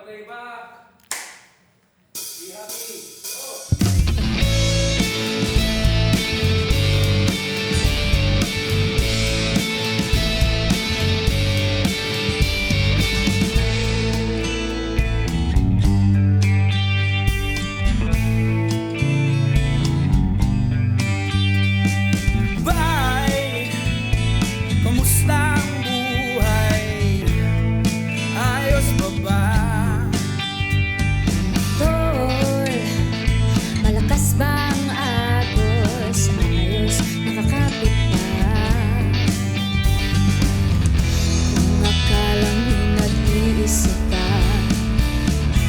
Playback. Be happy. Bye! Kamusta ang buhay? Ayos pa ba? Tol, malakas ba ang agos? Ayos, nakakapit ba? Kung akalang nag-iisip ka,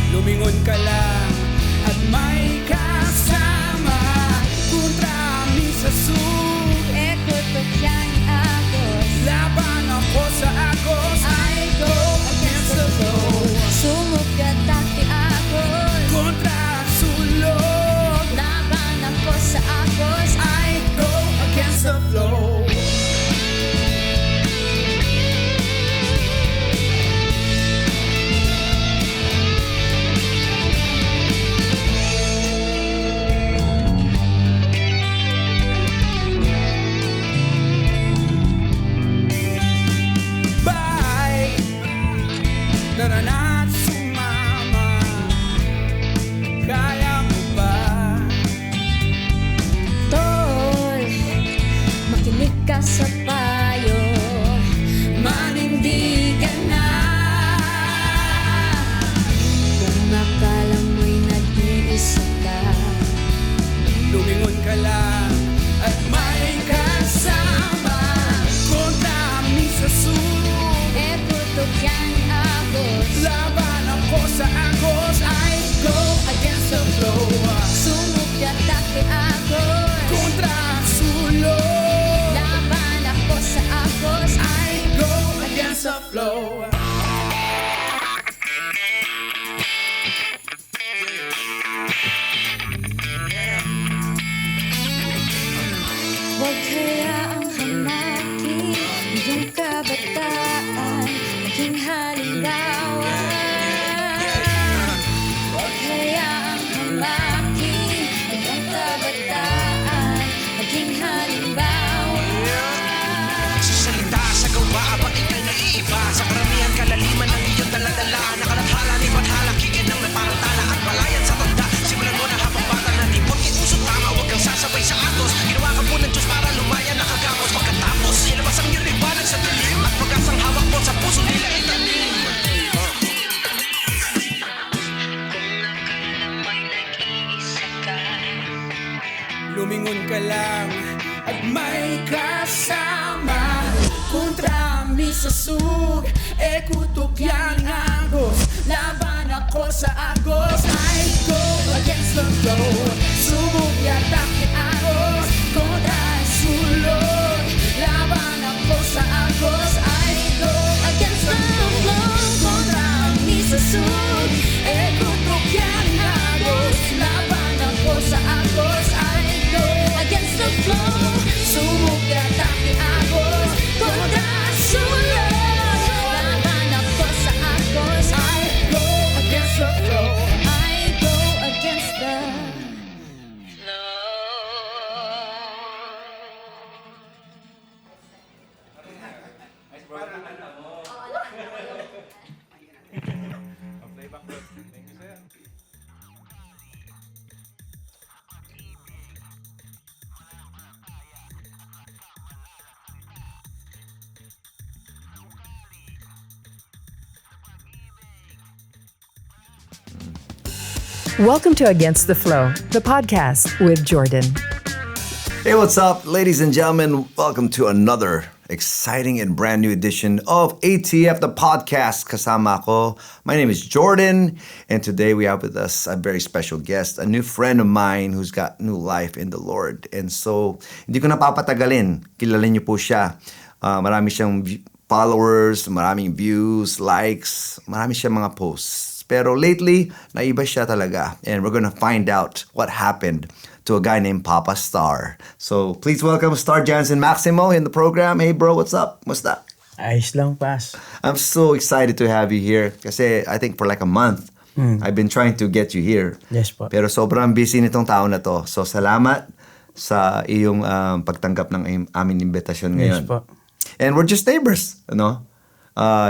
Lumingon ka lang at may kasama. Kontrami sa kutok yan agos. laban ako sa agos. I go against the flow. Sumugat dati agos. Kontra sulog. Laban ako sa agos. I go against the flow. Bye! Tara na't sumama. Kaya mo ba? Tol, makinig ka sa payo. Manindigan na. Kung akala mo'y nag-iisip ka, Lumingon ka lang at may kasama. Kontra mi sa kutok yan agos. laban ako sa agos. I go against the flow. Sumugat dati agos. Kontra sulog. Laban ako sa agos. I go against the flow. Huwag hayaang hamakin iyong kabataan, maging halimbawa. Huwag hayaang hamakin iyong kabataan, maging halimbawa. Sa salita, sa gawa, abang ikay naiiba. Sa karamihan kalaliman ng iyong daladala. Nakalathala ni Bathala, kigin ng naparantala. At palayan sa tanda, simulan mo na habang bata na di porkit usok tama, huwag kang sasabay sa atos. Ginawa ka po ng Diyos para lumaya nakagapos. Pagkatapos, ilabas ang iyong liwanag sa dilim. At pag-asang hawak mo sa puso nila itanim. Lumingon ka lang at may kasama. Kontra mi sa kutok yan agos. Laban ako sa agos. I go against the flow. Sumugat aking agos. Kontra sulog. Laban ako sa agos. I go against the flow. Kontra mi sa kutok yan agos. Laban ako sa agos. I go Against the flow, sumugat aking agos. kontra sulod. Laban ako sa agos. I go against the flow. I go against the Welcome to Against the Flow, the podcast with Jordan. Hey, what's up, ladies and gentlemen? Welcome to another exciting and brand new edition of ATF, the podcast. Kasama ko. My name is Jordan, and today we have with us a very special guest, a new friend of mine who's got new life in the Lord. And so, hindi ko na papatagalin. Kilala niyo po siya. Marami siyang followers, maraming views, likes, marami siyang mga posts. Pero lately, naiba siya talaga. And we're gonna find out what happened to a guy named Papa Star. So please welcome Star Jansen Maximo in the program. Hey bro, what's up? What's that? Ayos lang, Pas. I'm so excited to have you here kasi I think for like a month, I've been trying to get you here. Yes po. Pero sobrang busy nitong taon na to. So salamat sa iyong pagtanggap ng aming imbitasyon ngayon. Yes po. And we're just neighbors, ano?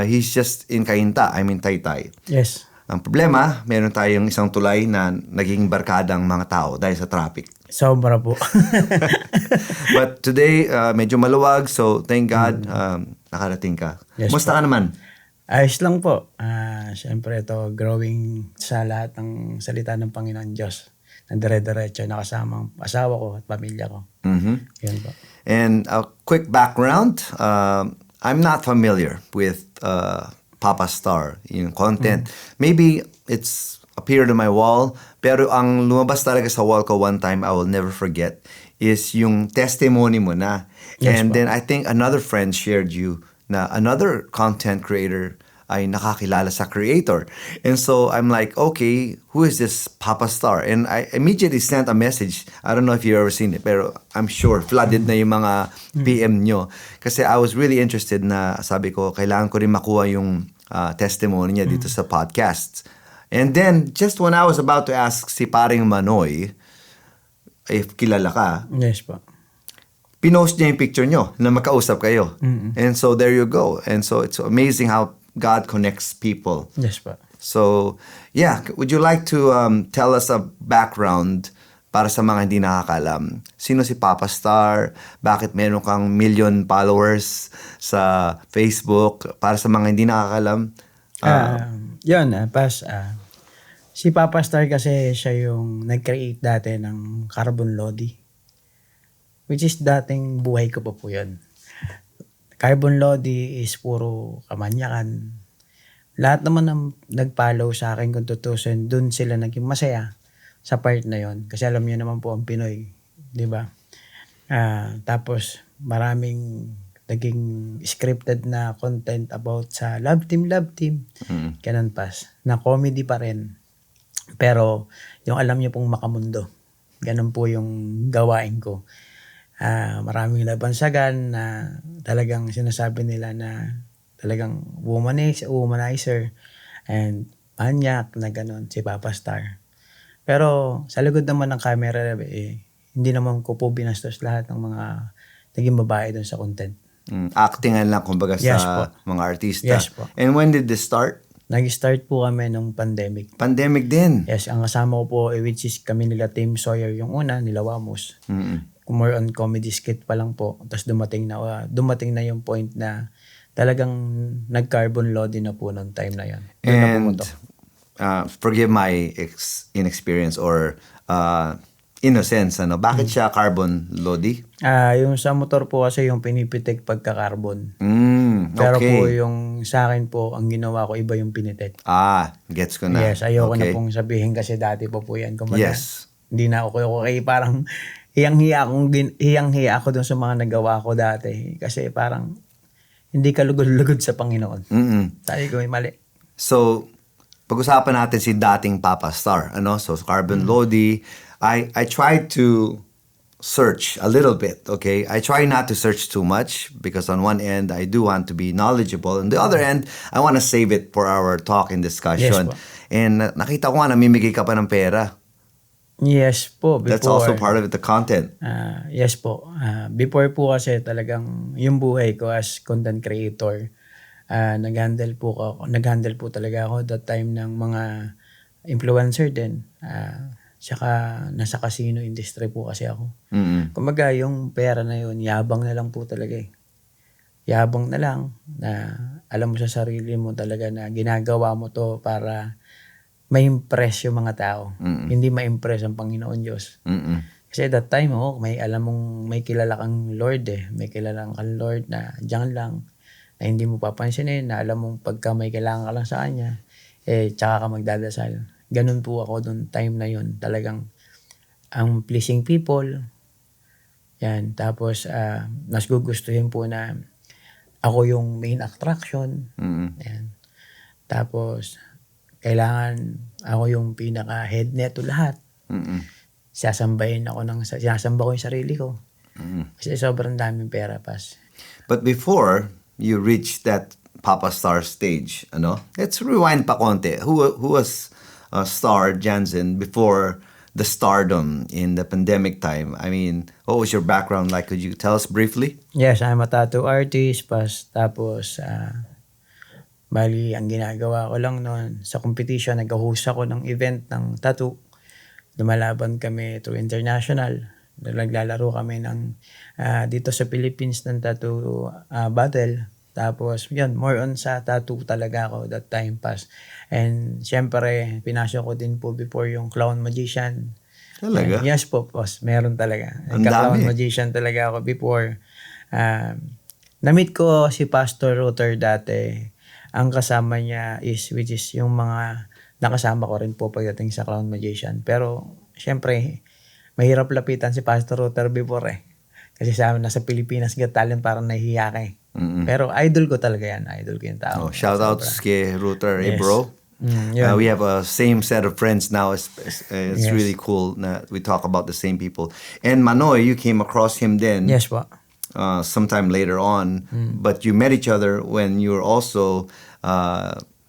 He's just in Cainta, I'm in Taytay. Yes. Ang problema, meron tayong isang tulay na naging barkadang mga tao dahil sa traffic. Sobra po. But today, medyo maluwag, so thank God nakarating ka. Yes, Musta ka naman? Ayos lang po. Siyempre ito, growing sa lahat ng salita ng Panginoon Diyos. Na dire-diretso na kasama ang asawa ko at pamilya ko. Yun po. And a quick background, I'm not familiar with Papa Star, yung content. Maybe it's appeared on my wall, pero ang lumabas talaga sa wall ko one time, I will never forget, is yung testimony mo na. Yes, And po. then I think another friend shared you na another content creator ay nakakilala sa creator. And so I'm like, okay, who is this Papa Star? And I immediately sent a message. I don't know if you've ever seen it, pero I'm sure flooded na yung mga PM nyo. Kasi I was really interested na sabi ko, kailangan ko rin makuha yung testimony niya dito sa podcast. And then, just when I was about to ask si paring Manoy, if kilala ka, Yes po. pinost niya yung picture nyo na magkausap kayo. And so there you go. And so it's amazing how God connects people. Yes po. So, yeah, would you like to tell us a background para sa mga hindi nakakalam? Sino si Papa Star? Bakit meron kang 1 million followers sa Facebook? Para sa mga hindi nakakalam? Yun, Pas. Si Papa Star kasi siya yung nag-create dati ng Carbon Lodi. Which is dating buhay ko pa po yun. Carbon Lodi is puro kamanyakan. Lahat naman ng nag-follow sa akin kung tutusin, dun sila naging masaya sa part na yon. Kasi alam niyo naman po ang Pinoy, di ba? Tapos maraming naging scripted na content about sa Love Team. Ganun, Pas. Na comedy pa rin. Pero yung alam niyo pong makamundo. Ganun po yung gawain ko. Maraming labansagan na talagang sinasabi nila na talagang womanizer and manyak na gano'n si Papa Star. Pero sa likod naman ng camera, hindi naman ko po binastos lahat ng mga naging babae doon sa content. Actingan lang kumbaga Yes, sa po. mga artista. Yes, po. And when did this start? Nag-start po kami nung pandemic. Pandemic din. Yes, ang kasama ko po, which is kami nila Team Sawyer yung una, nila Wamos. More on comedy skit pa lang po. Tapos dumating na yung point na talagang nag-carbon loading na po noong time na yan. Doon na And pumunta. forgive my inexperience or innocence. Bakit siya carbon lodi? Yung sa motor po kasi yung pinipitik pagka-carbon. Okay. Pero po yung sa akin po, ang ginawa ko iba yung pinitik. Gets ko na. Yes, ayoko Okay. na pong sabihin kasi dati pa po yan. Kumbaga, Yes. hindi na ako okay. Parang hiyang-hiya ako dun sa mga nagawa ko dati. Kasi parang hindi ka lugod-lugod sa Panginoon. Sabi ko, may mali. So, pag-usapan natin si dating Papa Star. So, Carbon Lodi. I tried to search a little bit, okay? I try not to search too much because on one end, I do want to be knowledgeable. On the other end, I want to save it for our talk and discussion. Yes, po. And nakita ko nga, namimigay ka pa ng pera. Yes po. Before, That's also part of it, the content. Yes po. Before po kasi talagang yung buhay ko as content creator, nag-handle po talaga ako that time ng mga influencer din. Saka nasa casino industry po kasi ako. Kumbaga yung pera na yun, yabang na lang po talaga eh. Yabang na lang na alam mo sa sarili mo talaga na ginagawa mo to para ma-impress yung mga tao. Hindi ma-impress ang Panginoon Diyos. Kasi that time, may kilala kang Lord eh. May kilala kang Lord na diyan lang, na hindi mo papansinin, na alam mong pagka may kailangan ka lang sa Kanya, tsaka ka magdadasal. Ganun po ako doon time na yun. Talagang ang pleasing people. Yan. Tapos, mas gugustuhin po na ako yung main attraction. Yan. Tapos, kailangan ako yung pinaka-head neto lahat. Sinasamba ko yung sarili ko. Kasi sobrang daming pera, Pas. But before, you reached that Papa Star stage, ano? Let's rewind pa konti. Who was Star Jansen before the stardom in the pandemic time? I mean, what was your background like? Could you tell us briefly? Yes, I'm a tattoo artist. Tapos, bali, ang ginagawa ko lang noon, sa competition, nag-host ako ng event ng tattoo. Lumalaban kami to international. Naglalaro kami ng dito sa Philippines ng tattoo battle. Tapos, yun, more on sa tattoo talaga ako that time pass. And, syempre, pinasok ko din po before yung clown magician. Talaga? Yes po, boss. Meron talaga. Ang Clown dami. magician talaga ako before. Na-meet ko si Pastor Rutter dati. Ang kasama niya which is yung mga nakasama ko rin po pagdating sa clown magician. Pero, syempre, mahirap lapitan si Pastor Rutter before Kasi sa amin, nasa Pilipinas Got Talent, parang nahihiya ka Pero idol ko talaga yan. Idol ko yung tao. Oh, shout out kay Router, Yes. bro. Yun. We have a same set of friends now. It's Yes. really cool that we talk about the same people. And Manoy, you came across him then. Yes po. Sometime later on, but you met each other when you were also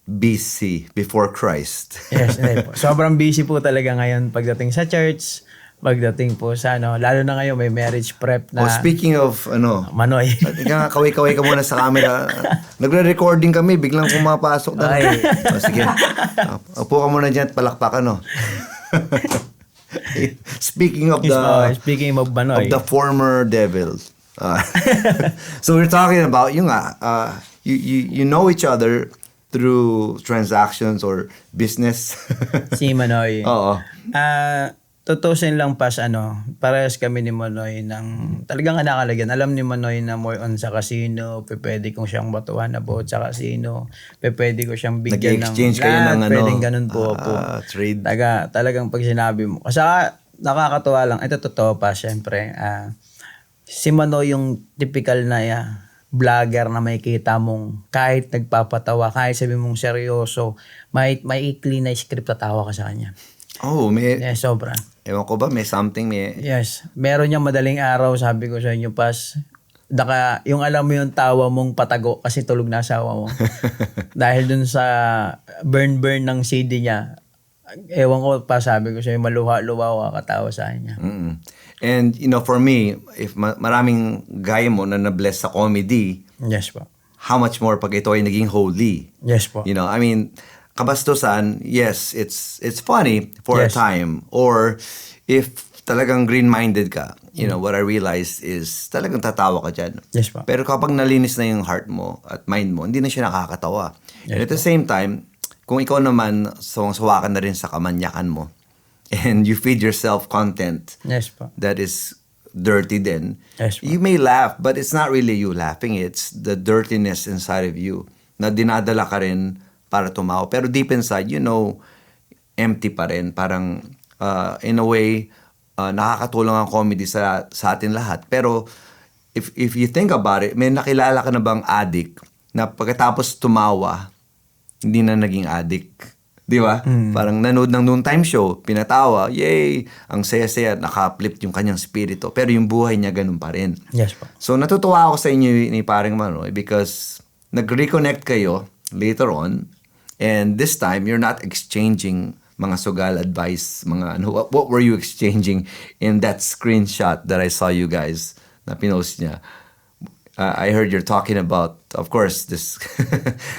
BC, before Christ. Yes, hindi po. Sobrang busy po talaga ngayon pagdating sa church, pagdating po sa lalo na ngayon may marriage prep na Speaking of Manoy. Ika, kaway-kaway ka muna sa camera. Nagre-recording kami, biglang pumapasok na. Ay. Sige. Upo ka muna dyan at palakpakan, Speaking of Speaking of Manoy. the former devil. So we're talking about yung you know each other through transactions or business. Si Manoy. Oo. Tutusin lang pas parehas kami ni Manoy ng talagang nakalagyan. Alam ni Manoy na more on sa casino, pwede kong siyang batuhan na boat sa casino, pwede ko siyang bigyan ng Nag-exchange kayo ng pwedeng ganun po. trade. Talagang pag sinabi mo. Kasi nakakatuwa lang. Ito totoo pa, syempre. Si Manoy yung typical na vlogger na may kita mong kahit nagpapatawa, kahit sabi mong seryoso, maikli na script tatawa ka sa kanya. Oh, may Yes, sobra. ewan ko ba, may something, Yes. Meron niyang madaling araw, sabi ko sa inyo, Pas. Yung alam mo yung tawa mong patago kasi tulog na asawa mo. Dahil dun sa burn ng CD niya, ewan ko pa, sabi ko sa inyo, maluha-luha katawa sa kanya. And, for me, if maraming gaya mo na na-bless sa comedy, Yes po. how much more pag ito ay naging holy? Yes po. I mean, kabastusan, yes, it's funny for a Yes. time. Or if talagang green-minded ka, what I realized is talagang tatawa ka dyan. Yes po. Pero kapag nalinis na yung heart mo at mind mo, hindi na siya nakakatawa. And at the same time, kung ikaw naman, sawang-sawa ka na rin sa kamanyakan mo, and you feed yourself content Yes po. that is dirty then, Yes, you may laugh, but it's not really you laughing. It's the dirtiness inside of you na dinadala ka rin para tumawa. Pero deep inside, empty pa rin. Parang, in a way, nakakatulong ang comedy sa atin lahat. Pero, if you think about it, may nakilala ka na bang addict na pagkatapos tumawa, hindi na naging addict? Di ba? Parang nanood ng noontime show, pinatawa, yay! Ang saya-saya, naka-flip yung kanyang spirito. Pero yung buhay niya ganun pa rin. Yes po. So, natutuwa ako sa inyo ni Paring Manoy because nag-reconnect kayo later on, and this time, you're not exchanging mga sugal advice, what were you exchanging in that screenshot that I saw you guys na pinost niya? I heard you're talking about, of course, this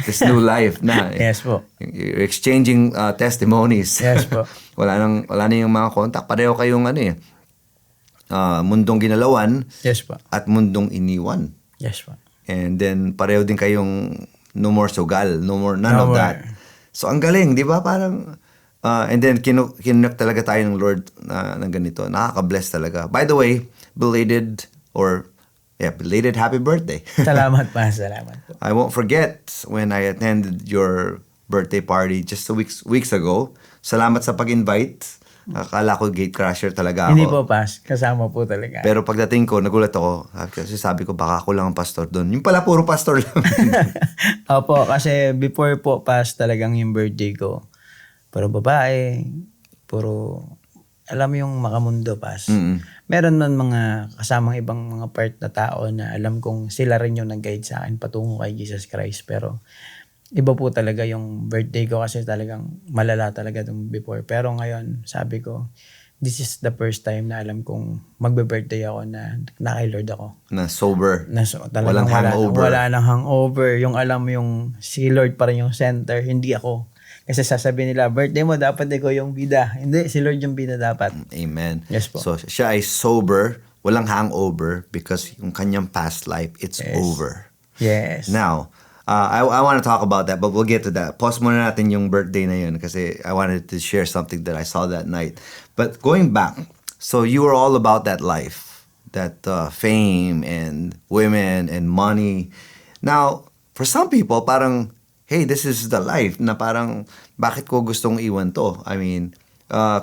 this new life na. Yes po. You're exchanging testimonies. Yes po. wala na yung mga contact. Pareho kayong mundong ginalawan Yes po. at mundong iniwan. Yes po. And then pareho din kayong no more sugal, none of No that. more. So ang galing, di ba? Parang, and then kinunak talaga tayo ng Lord ng ganito. Nakaka-bless talaga. By the way, belated happy birthday. Salamat pa. Salamat po. I won't forget when I attended your birthday party just 2 weeks ago. Salamat sa pag-invite. Akala ko gate crasher talaga ako. Hindi po, Pas. Kasama po talaga. Pero pagdating ko, nagulat ako. Kasi sabi ko, baka ako lang ang pastor doon. Yung pala, puro pastor lang. Opo, kasi before po, Pas, talagang yung birthday ko. Puro babae. alam mo yung makamundo, Pas. Meron man mga kasamang ibang mga part na tao na alam kong sila rin yung nag-guide sa akin patungo kay Jesus Christ. Pero iba po talaga yung birthday ko kasi talagang malala talaga dun before. Pero ngayon, sabi ko, this is the first time na alam kong magbe-birthday ako na kay Lord ako. Na sober. Talagang Walang hangover. Wala nang hangover. Yung alam mo yung si Lord pa rin yung center, hindi ako. Kasi sasabihin nila, birthday mo, dapat ikaw yung bida. Hindi, si Lord yung bida dapat. Amen. Yes po. So, siya ay sober, walang hangover because yung kanyang past life, it's over. Yes. Now, I want to talk about that, but we'll get to that. Pause muna natin yung birthday na yun kasi I wanted to share something that I saw that night. But going back, so you were all about that life, that fame and women and money. Now, for some people, parang, hey, this is the life na parang, bakit ko gustong iwan to? I mean,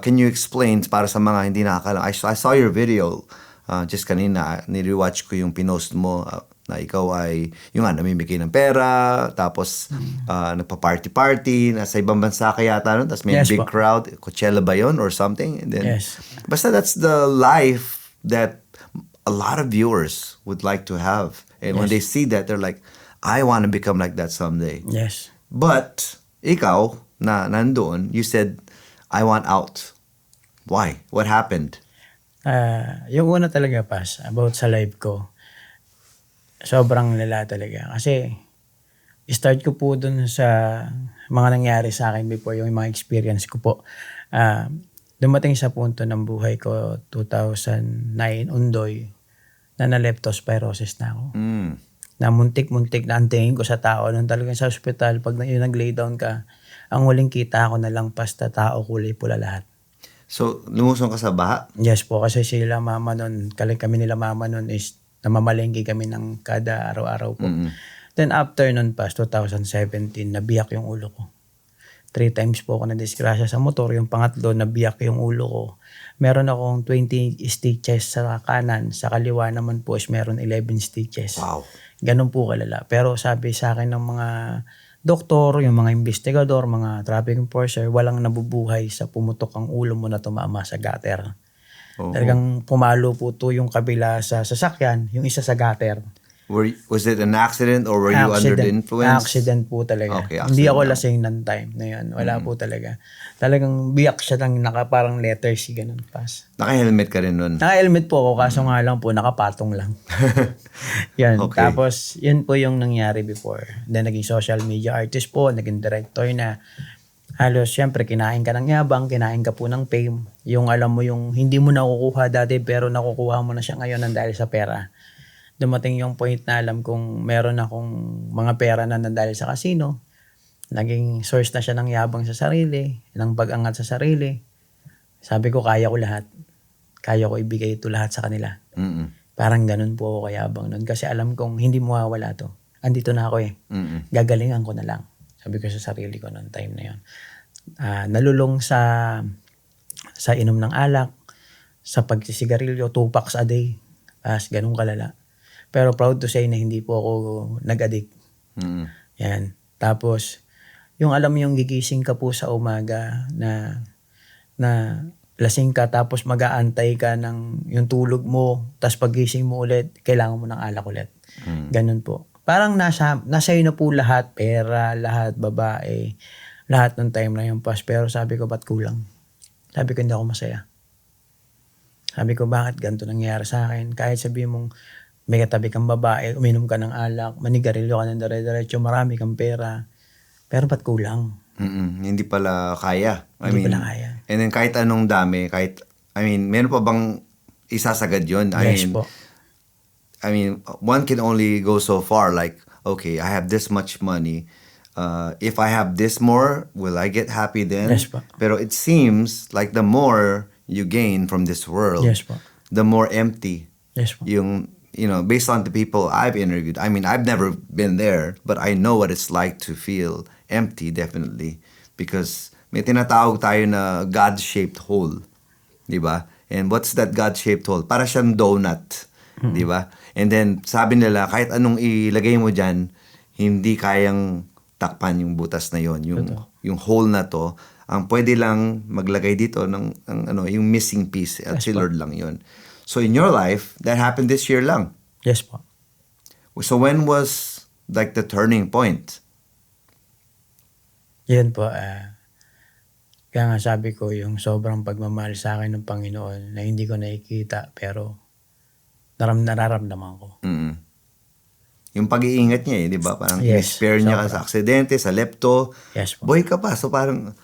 can you explain para sa mga hindi nakakalam? I saw your video just kanina, nirewatch ko yung pinost mo na ikaw ay yung namimigay ng pera, tapos nagpa-party-party, nasa ibang bansa ka yata nun, tapos may Yes big po. crowd, Coachella ba yun or something? And then, Yes. Basta that's the life that a lot of viewers would like to have. And when they see that, they're like, I want to become like that someday. Yes. But, ikaw, na nandoon, you said, I want out. Why? What happened? Yung una talaga, Pas, about sa life ko, sobrang lala talaga. Kasi, start ko po dun sa mga nangyari sa akin before, yung mga experience ko po. Dumating sa punto ng buhay ko, 2009, Undoy, na leptospirosis na ako. Na muntik-muntik na ang tingin ko sa tao. Nung talagang sa ospital, pag yung nag-lay down ka, ang huling kita ko na lang pasta tao, kulay pula lahat. So, lumusong ka sa baha? Yes po, kasi sila mama nun, kami nila mama nun is namamalengke kami ng kada araw-araw po. Then after nun pa, 2017, nabiyak yung ulo ko. 3 times po ako na-disgrasya sa motor. Yung pangatlo, nabiyak yung ulo ko. Meron akong 20 stitches sa kanan. Sa kaliwa naman po is meron 11 stitches. Wow. Ganun po kalala. Pero sabi sa akin ng mga doktor, yung mga investigador, mga traffic enforcer, walang nabubuhay sa pumutok ang ulo mo na tumama sa gutter. Talagang pumalo po to yung kabila sa sasakyan, yung isa sa gutter. Was it an accident or were you under the influence? Accident po talaga. Okay, Hindi ako accident. lasing ng time na yun. Wala po talaga. Talagang biyak siya lang parang letter C, ganun, Pas. Naka-helmet ka rin nun. Naka-helmet po ako, kaso nga lang po, nakapatong lang. Yan. Okay. Tapos, yun po yung nangyari before. Then, naging social media artist po, naging director na. Halos, syempre, kinain ka ng yabang, kinain ka po ng fame. Yung alam mo yung hindi mo nakukuha dati, pero nakukuha mo na siya ngayon ng dahil sa pera. Dumating yung point na alam kong meron akong mga pera na nandahil sa casino. Naging source na siya ng yabang sa sarili, ng pag-angat sa sarili. Sabi ko, kaya ko lahat. Kaya ko ibigay ito lahat sa kanila. Parang ganun po ako kayabang nun. Kasi alam kong hindi mawawala to. Andito na ako eh. Gagalingan ko na lang. Sabi ko sa sarili ko noong time na yun. Nalulong sa inom ng alak, sa pagsisigarilyo, 2 packs a day. Ganun kalala. Pero proud to say na hindi po ako nag-addict. Yan. Tapos, yung alam mo yung gigising ka po sa umaga na lasing ka tapos mag-aantay ka ng yung tulog mo, tapos pagising mo ulit, kailangan mo ng alak ulit. Ganun po. Parang nasa na po lahat, pera, lahat, babae, lahat ng time na yung Pas. Pero sabi ko, ba't kulang? Sabi ko, hindi ako masaya. Sabi ko, bakit ganito nangyayari sa akin? Kahit sabihin mong may katabi kang babae, uminom ka ng alak, manigarilyo ka ng dire-diretso, marami kang pera. Pero ba't kulang? Hindi pala kaya. Hindi pala kaya. And then kahit anong dami, meron pa bang isasagad yun? Yes po. I mean, one can only go so far. Like, okay, I have this much money. If I have this more, will I get happy then? Yes po. Pero it seems like the more you gain from this world, Yes po. the more empty Yes po. yung, based on the people I've interviewed. I mean, I've never been there, but I know what it's like to feel empty, definitely. Because may tinatawag tayo na God-shaped hole. Di ba? And what's that God-shaped hole? Para siyang donut. Di ba? And then, sabi nila, kahit anong ilagay mo dyan, hindi kayang takpan yung butas na yon, yung hole na to. Ang pwede lang maglagay dito ng yung missing piece at si Lord lang yun. So in your life, that happened this year lang. Yes po. So when was like the turning point? Yun po, kaya nga sabi ko, yung sobrang pagmamahal sa akin ng Panginoon na hindi ko nakikita, pero nararamdaman ko. Mm. Yung pag-iingat niya di ba? Parang Yes, spare niya ka sobra. sa aksidente, sa lepto. Yes po. Boy ka pa. So parang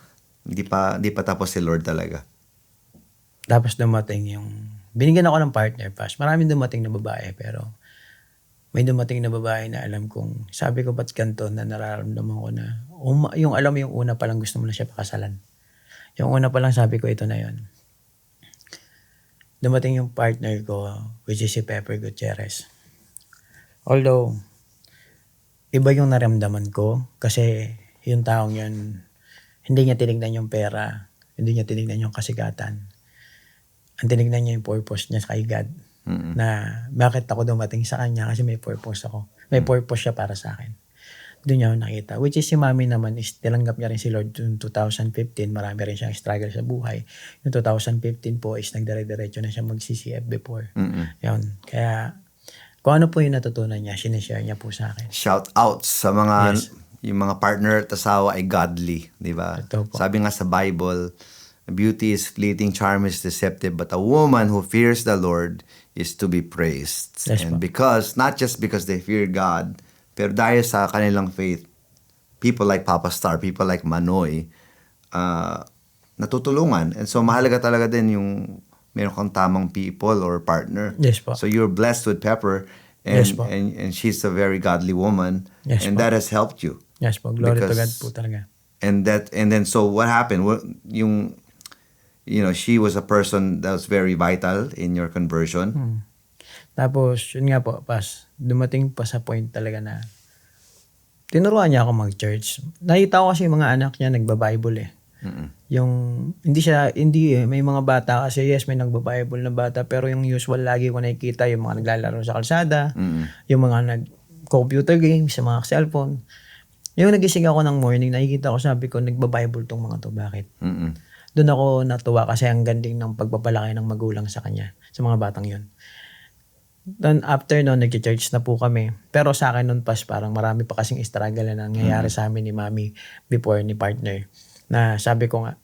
hindi pa tapos si Lord talaga. Tapos dumating yung, binigyan ako ng partner pass. Maraming dumating na babae, pero may dumating na babae na alam kong, sabi ko ba't ganito na nararamdaman ko na, yung alam mo yung una pa lang gusto mo na siya pakasalan. Yung una pa lang sabi ko ito na yun. Dumating yung partner ko, which is si Pepper Gutierrez. Although, iba yung naramdaman ko kasi yung taong yun, hindi niya tinignan yung pera, hindi niya tinignan yung kasigatan. Ang tinignan niya yung purpose niya kay God. Na bakit ako dumating sa kanya kasi may purpose ako. May purpose siya para sa akin. Doon niya ako nakita. Which is si Mami naman is tinanggap niya rin si Lord noong 2015. Marami rin siyang struggle sa buhay. Yung 2015 po is nagdire-diretso na siya mag-CCF before. Yun. Kaya kung ano po yung natutunan niya, sinishare niya po sa akin. Shout out sa mga Yes. yung mga partner at asawa ay godly, di ba? Ito po. Sabi nga sa Bible, beauty is fleeting, charm is deceptive, but a woman who fears the Lord is to be praised. Yes, And po. because, not just because they fear God, pero dahil sa kanilang faith, people like Papa Star, people like Manoy, natutulungan. And so mahalaga talaga din yung meron kang tamang people or partner. Yes po. So you're blessed with Pepper, and Yes po. and she's a very godly woman, Yes and po. that has helped you. Yes po. Glory to God Because- po talaga. And then so what happened? She was a person that was very vital in your conversion. Tapos, yun nga po, dumating pa sa point talaga na tinuruan niya ako mag-church. Nakita ko kasi yung mga anak niya nagba-Bible eh. Yung, may mga bata kasi, yes, may nagba-Bible na bata, pero yung usual lagi ko nakikita, yung mga naglalaro sa kalsada, yung mga nag-computer games, sa mga cellphone. Yung nagising ako ng morning, nakikita ko, sabi ko, nagba-Bible tong mga to. Bakit? Doon ako natuwa kasi ang ganding ng pagpapalaki ng magulang sa kanya, sa mga batang yun. Then after noon, nag-church na po kami. Pero sa akin noon parang marami pa kasing struggle na nangyayari sa amin ni Mami before ni partner. Na sabi ko nga,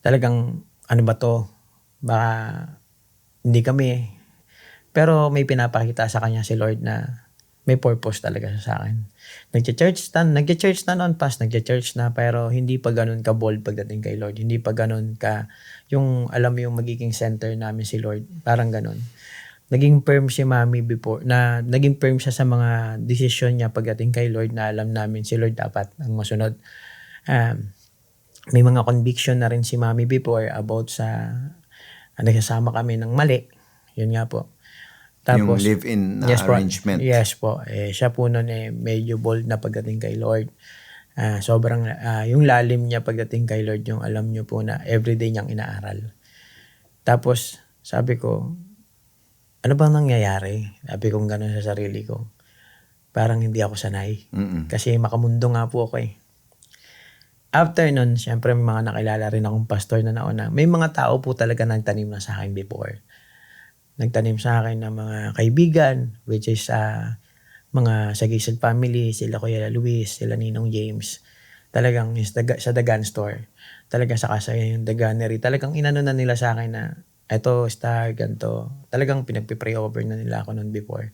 talagang ano ba to? Baka hindi kami. Pero may pinapakita sa kanya si Lord na may purpose talaga sa akin. Nag-church na noon nag-church na pero hindi pa ganun ka bold pagdating kay Lord. Hindi pa ganun ka, yung alam mo yung magiging center namin si Lord. Parang ganun. Naging firm si Mami before, na naging firm siya sa mga decision niya pagdating kay Lord na alam namin si Lord dapat ang masunod. May mga conviction na rin si Mami before about sa nagsasama kami ng mali. Yun nga po. Yung live-in na arrangement. Yes po. Siya po nun medyo bold na pagdating kay Lord. Sobrang, yung lalim niya pagdating kay Lord, yung alam niyo po na everyday niyang inaaral. Tapos, sabi ko, ano bang nangyayari? Sabi kong gano'n sa sarili ko. Parang hindi ako sanay. Kasi makamundo nga po ako eh. After nun, syempre may mga nakilala rin akong pastor na nauna. May mga tao po talaga nagtanim na sa akin before. Nagtanim sa akin ng mga kaibigan, which is mga Sagisag family, sila Kuya Luis, sila Ninong James. Talagang sa Dagan store. Talagang sa kasa yung Daganery. Talagang inano na nila sa akin na eto, star, ganito. Talagang pinagpipray over na nila ako noon before.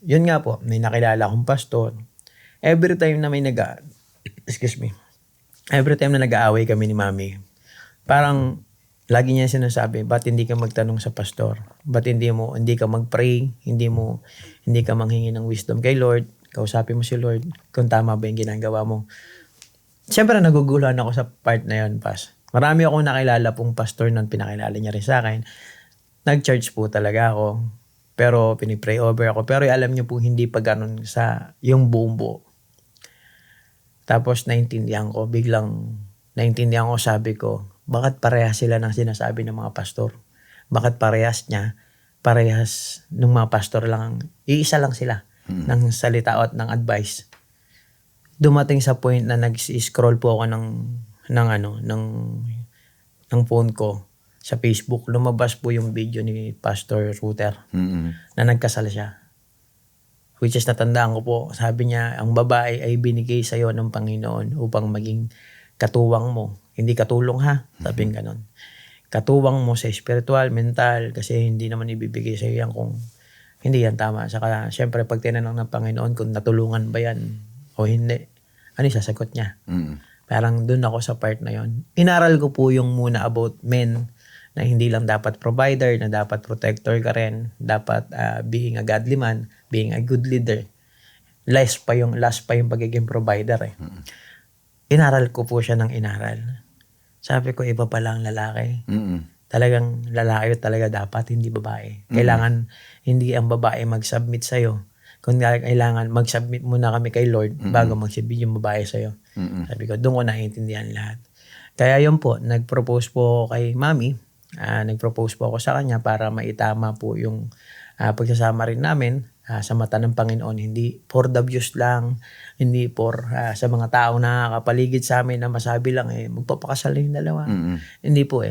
Yun nga po, may nakilala akong pastor. Every time na every time na nag-aaway kami ni Mami, parang lagi niya sinasabi, ba't hindi ka magtanong sa pastor? Ba't hindi ka mag-pray? Hindi ka manghingi ng wisdom kay Lord? Kausapin mo si Lord kung tama ba yung ginagawa mo. Siyempre, naguguluhan ako sa part na yun, Pas. Marami akong nakilala pong pastor nun, pinakilala niya rin sa akin. Nag-church po talaga ako. Pero pinipray over ako. Pero alam niyo po, hindi pa ganun sa yung buong buo. Tapos naintindihan ko, sabi ko, bakit parehas sila ng sinasabi ng mga pastor? Bakit parehas ng mga pastor lang, iisa lang sila ng salita at ng advice. Dumating sa point na nag-scroll po ako ng ng phone ko sa Facebook, lumabas po yung video ni Pastor Router na nagkasal siya. Which is natandaan ko po, sabi niya, ang babae ay binigay sa'yo ng Panginoon upang maging katuwang mo. Hindi katulong ha, sabi ganon. Katuwang mo sa spiritual, mental, kasi hindi naman ibibigay sa'yo yan kung hindi yan tama. Saka syempre pag tinanong ng Panginoon kung natulungan ba yan o hindi, ano yung sasagot niya? Parang dun ako sa part na yon. Inaral ko po yung muna about men na hindi lang dapat provider, na dapat protector ka rin, dapat being a godly man, being a good leader. Last pa yung pagiging provider eh. Inaral ko po siya ng inaral. Sabi ko, iba pala ang lalaki. Talagang lalaki talaga dapat, hindi babae. Kailangan hindi ang babae mag-submit sa'yo. Kung kailangan mag-submit muna kami kay Lord bago mag-submit yung babae sa'yo. Sabi ko, doon ko naiintindihan lahat. Kaya yun po, nag-propose po kay Mami. Nag-propose po ako sa kanya para maitama po yung pagsasama rin namin sa mata ng Panginoon. Hindi for the views lang, hindi for sa mga tao na nakapaligid sa amin na masabi lang magpapakasal na yung dalawa. Hindi po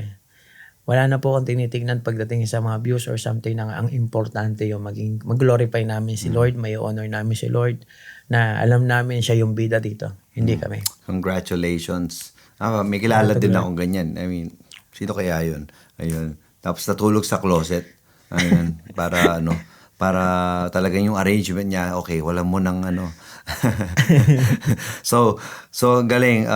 Wala na po akong tinitignan pagdating sa mga views or something na ang importante yung mag-glorify namin si Lord, may honor namin si Lord, na alam namin siya yung bida dito, hindi kami. Congratulations. May kilala din akong ganyan. I mean, sino kaya yun? Ayun. Tapos natulog sa closet. Ayun. Para talagang yung arrangement niya, okay, wala mo nang so galing.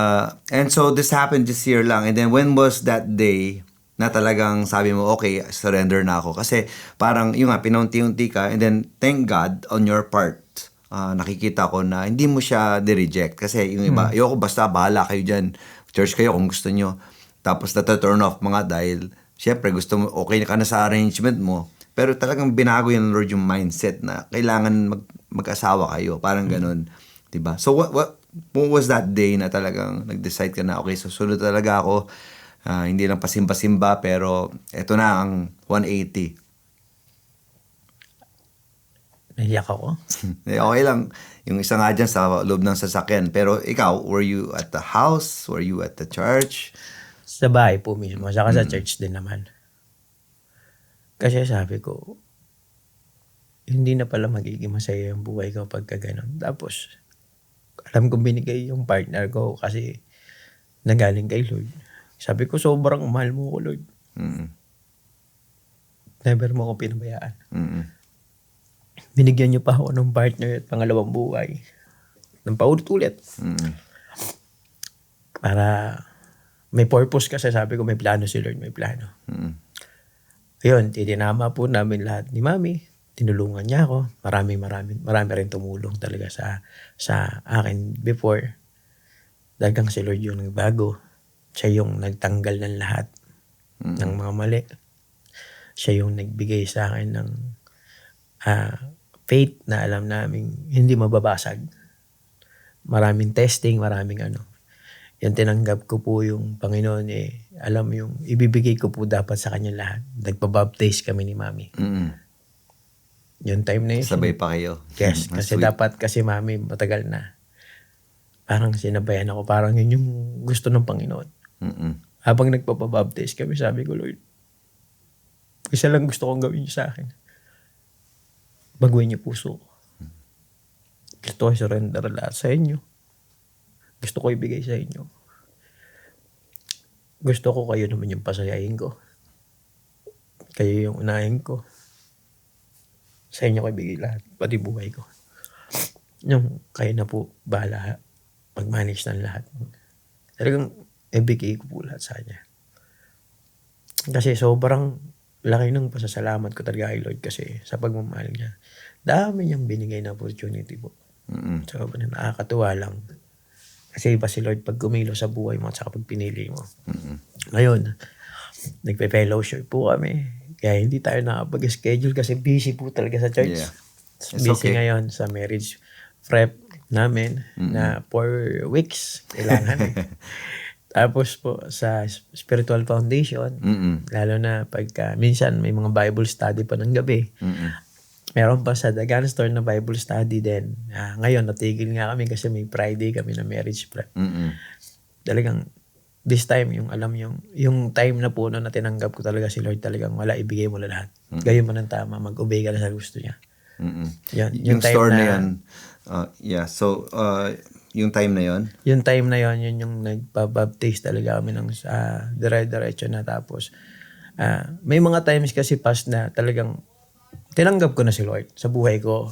And so this happened this year lang. And then when was that day na talagang sabi mo, okay, surrender na ako? Kasi parang yung pinaunti-unti ka, and then thank God on your part, nakikita ko na hindi mo siya di-reject. Kasi yung iba, ayoko, basta bahala kayo dyan. Church kayo kung gusto nyo. Tapos nata-turn off mga dahil, syempre gusto mo, okay ka na sa arrangement mo. Pero talagang binago yung Lord yung mindset na kailangan mag-asawa kayo. Parang ganun. Diba? So what was that day na talagang nag-decide ka na, okay, susunod talaga ako. Hindi lang pasimba-simba, pero eto na ang 180. Nahiyak ako. Okay lang. Yung isa nga dyan sa loob ng sasakyan. Pero ikaw, were you at the house? Were you at the church? Sa bahay po mismo. Saka sa church din naman. Kasi sabi ko, hindi na pala magiging masaya yung buhay ko pagka ganun. Tapos, alam kong binigay yung partner ko kasi nagaling kay Lord. Sabi ko, sobrang mahal mo ko, Lord. Never mo ako pinabayaan. Binigyan niyo pa ako ng partner at pangalawang buhay. Ng paulit-ulit. Para may purpose kasi, sabi ko, may plano si Lord, may plano. Ayun, titinama po namin lahat ni Mami. Tinulungan niya ako. Marami rin tumulong talaga sa akin before. Dagang si Lord yung nagbago. Siya yung nagtanggal ng lahat ng mga mali. Siya yung nagbigay sa akin ng faith na alam namin hindi mababasag. Maraming testing, maraming Yung tinanggap ko po yung Panginoon alam yung ibibigay ko po dapat sa kanya lahat. Nagpabaptize kami ni Mami. Yung time na yun. Sabay pa kayo. Yes, kasi dapat kasi Mami matagal na. Parang sinabayan ako. Parang yun yung gusto ng Panginoon. Habang nagpapabaptize kami, sabi ko, Lord, isa lang gusto kong gawin niyo sa akin. Baguhin niyo puso ko. Gusto ko surrender lahat sa inyo. Gusto ko ibigay sa inyo. Gusto ko kayo naman yung pasayahin ko. Kayo yung unahin ko. Sa inyo ko ibigay lahat, pati buhay ko. Yung kayo na po bahala mag-manage ng lahat. Talagang ibigay ko po lahat sa kanya. Kasi sobrang laki ng pasasalamat ko talaga kay Lord kasi sa pagmamahal niya. Dami niyang binigay na opportunity po. Sobrang nakakatuwa lang. Kasi iba si Lord pag gumilo sa buhay mo at saka pag pinili mo. Ngayon, nagpe-fellowship po kami. Kaya hindi tayo nakapag-schedule kasi busy po talaga sa church. Yeah. Busy ngayon sa marriage prep namin na 4 weeks. Kailangan Tapos po sa spiritual foundation, lalo na pagka minsan may mga Bible study pa ng gabi. Meron pa sa The Gun Store na Bible study din. Ngayon natigil nga kami kasi may Friday kami na marriage prep. Talagang this time, yung alam yung time na po na tinanggap ko talaga si Lord, talagang wala, ibigay mo na lahat. Gayon mo ng tama, mag-obey ka na sa gusto niya. Yan, Yung time store na yan, so, yung time na yon. Yung time na yon, yun yung nagpa-baptize talaga kami ng dire-diretso na. Tapos, may mga times kasi past na talagang tinanggap ko na si Lord sa buhay ko.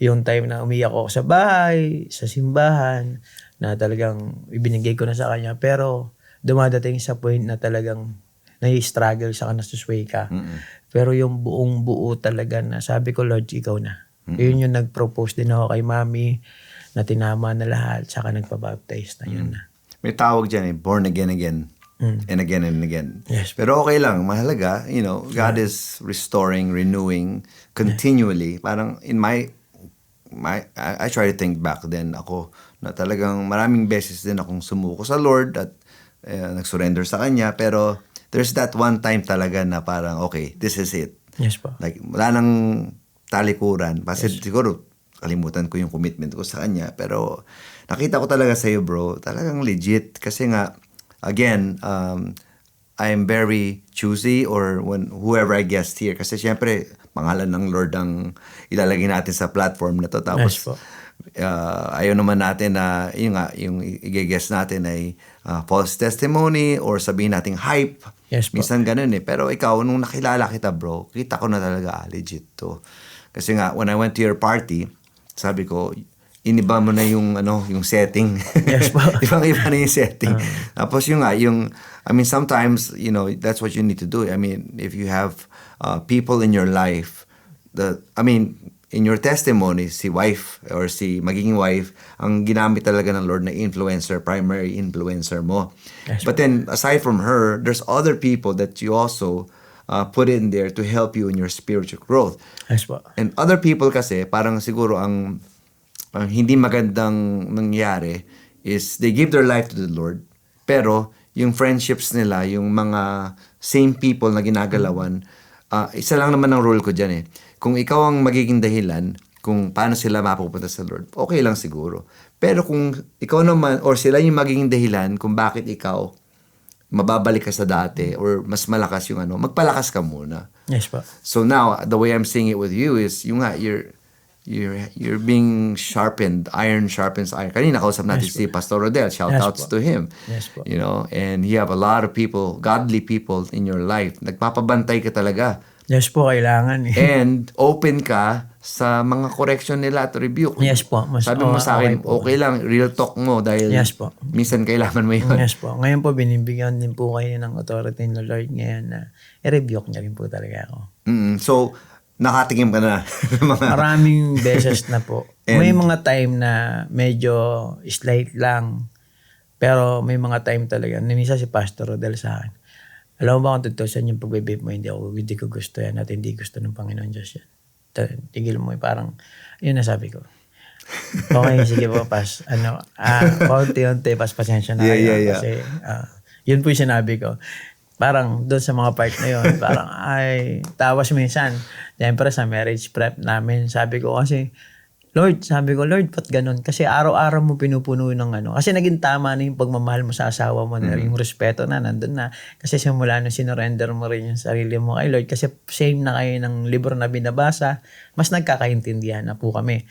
Yung time na umiyak ako sa bahay, sa simbahan, na talagang ibinigay ko na sa Kanya. Pero, dumadating sa point na talagang nai-struggle sa nasusway ka. Pero yung buong buo talaga na sabi ko, Lord, ikaw na. Yun yung nag-propose din ako kay Mami na tinama na lahat, saka nagpa-baptize na yun na. May tawag dyan born again and again and again. Yes. Pero okay lang, mahalaga, God is restoring, renewing continually. Parang in I try to think back then ako na talagang maraming beses din akong sumuko sa Lord at nag-surrender sa Kanya, pero there's that one time talaga na parang, okay, this is it. Yes po. Like, wala nang talikuran. Kasi siguro, kalimutan ko yung commitment ko sa Kanya. Pero, nakita ko talaga sa'yo, bro, talagang legit. Kasi nga, again, I'm very choosy or whoever I guest here. Kasi syempre, pangalan ng Lord ang ilalagay natin sa platform na to. Tapos, Yes po. ayaw naman natin na yung i-guess natin ay false testimony or sabihin nating hype. Yes po. Minsan ganun Pero ikaw, nung nakilala kita, bro, kita ko na talaga, legit to. Kasi nga, when I went to your party, sabi ko, iniba mo na yung setting. Yes po. Ibang-iba na yung setting. Tapos sometimes, that's what you need to do. I mean, if you have people in your life in your testimony, si wife or si magiging wife, ang ginamit talaga ng Lord na influencer, primary influencer mo. Yes, But then, aside from her, there's other people that you also put in there to help you in your spiritual growth. Yes po. And other people kasi, parang siguro ang hindi magandang nangyari is they give their life to the Lord, pero yung friendships nila, yung mga same people na ginagalawan, isa lang naman ang rule ko dyan Kung ikaw ang magiging dahilan kung paano sila mapupunta sa Lord, okay lang siguro. Pero kung ikaw naman, or sila yung magiging dahilan kung bakit ikaw mababalik ka sa dati or mas malakas yung magpalakas ka muna. Yes po. So now, the way I'm seeing it with you is, you're being sharpened. Iron sharpens iron. Kanina kausap natin si Pastor Rodel. Shoutouts to him. Yes po. And you have a lot of people, godly people in your life. Nagpapabantay ka talaga. Yes po, kailangan And open ka sa mga correction nila at rebuke. Yes po. Sabi mo sa akin, okay lang, real talk mo dahil Yes po. minsan kailangan mo yun. Yes po. Ngayon po, binibigyan din po kayo ng authority ng Lord ngayon na i-rebuke niya rin po talaga ako. So, nakatikim ka na. Maraming beses na po. May mga time na medyo slight lang. Pero may mga time talaga. Minsan si Pastor Rodel sa akin, alam mo ba kung totoo saan yung pagbe-vape mo, hindi ko gusto yan at hindi gusto ng Panginoon Diyos yan. Tigil mo parang, yun na sabi ko. Okay, sige po, pas. Paunti-unti, pasensya na kayo. Yeah. Kasi, yun po yung sinabi ko. Parang doon sa mga part na yun, parang tawas minsan. Siyempre sa marriage prep namin, sabi ko kasi, Lord, ba't ganun? Kasi araw-araw mo pinupuno ng Kasi naging tama na yung pagmamahal mo sa asawa mo na yung respeto na nandun na. Kasi simula nung sinurrender mo rin yung sarili mo kay Lord. Kasi same na kayo ng libro na binabasa, mas nagkakaintindihan na po kami.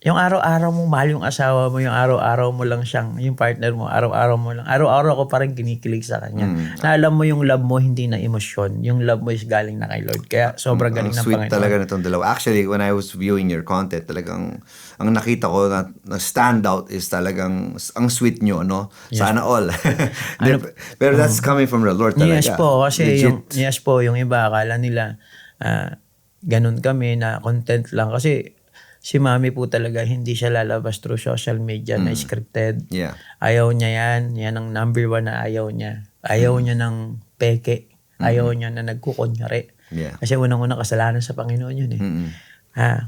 Yung araw-araw mo mahal yung asawa mo, yung araw-araw mo lang siyang, yung partner mo, araw-araw ko parang kinikilig sa kanya. Na alam mo yung love mo hindi na emosyon, yung love mo is galing na kay Lord. Kaya sobrang galing ng Panginoon. Sweet talaga na itong dalawa. Actually, when I was viewing your content, talagang ang nakita ko na stand out is talagang ang sweet nyo, Yes. Sana all. Pero that's coming from the Lord talaga. Yes po, kasi Legit. yung iba akala nila ganun kami na content lang. Kasi si Mami po talaga, hindi siya lalabas through social media na scripted. Yeah. Ayaw niya yan. Yan ang number one na ayaw niya. Ayaw niya ng peke. Ayaw niya na nagkukunyari. Yeah. Kasi unang-unang kasalanan sa Panginoon yun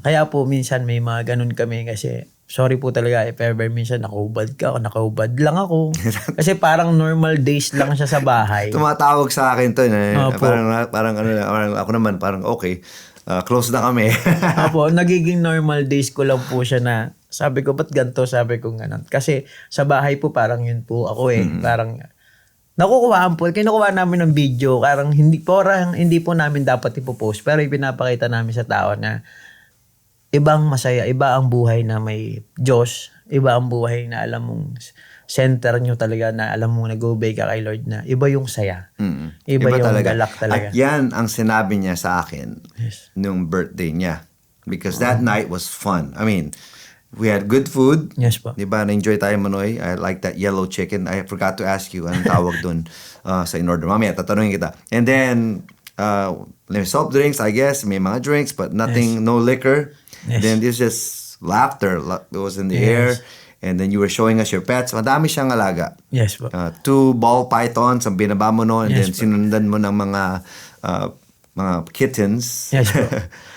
Kaya po minsan may mga ganun kami kasi sorry po talaga if ever minsan nakahubad ka o nakahubad lang ako. Kasi parang normal days lang siya sa bahay. Tumatawag sa akin to. Opo. Parang ako naman, parang okay. Close na kami. Apo, nagiging normal days ko lang po siya na sabi ko, ba't ganito? Sabi ko ganun. Kasi sa bahay po parang yun po ako Parang Nakukuhaan po. Kinukuha namin ng video. Parang hindi po namin dapat ipopost. Pero ipinapakita namin sa tao na ibang masaya, iba ang buhay na may Diyos. Iba ang buhay na alam mong center nyo talaga, na alam mong nag-obey ka kay Lord, na iba yung saya. Iba yung galak talaga. At yan ang sinabi niya sa akin Yes. nung birthday niya. Because that night was fun. I mean, we had good food. Yes po. Di ba? Na-enjoy tayo, Manoy. I like that yellow chicken. I forgot to ask you anong tawag dun sa in-order. Mamaya, tatanungin kita. And then, soft drinks, I guess. May mga drinks, but nothing, no liquor. Yes. Then there's just laughter. It was in the air. And then you were showing us your pets. Madami siyang alaga. Yes po. 2 ball pythons ang binaba mo no, and Yes, then sinundan mo ng mga kittens. Yes po.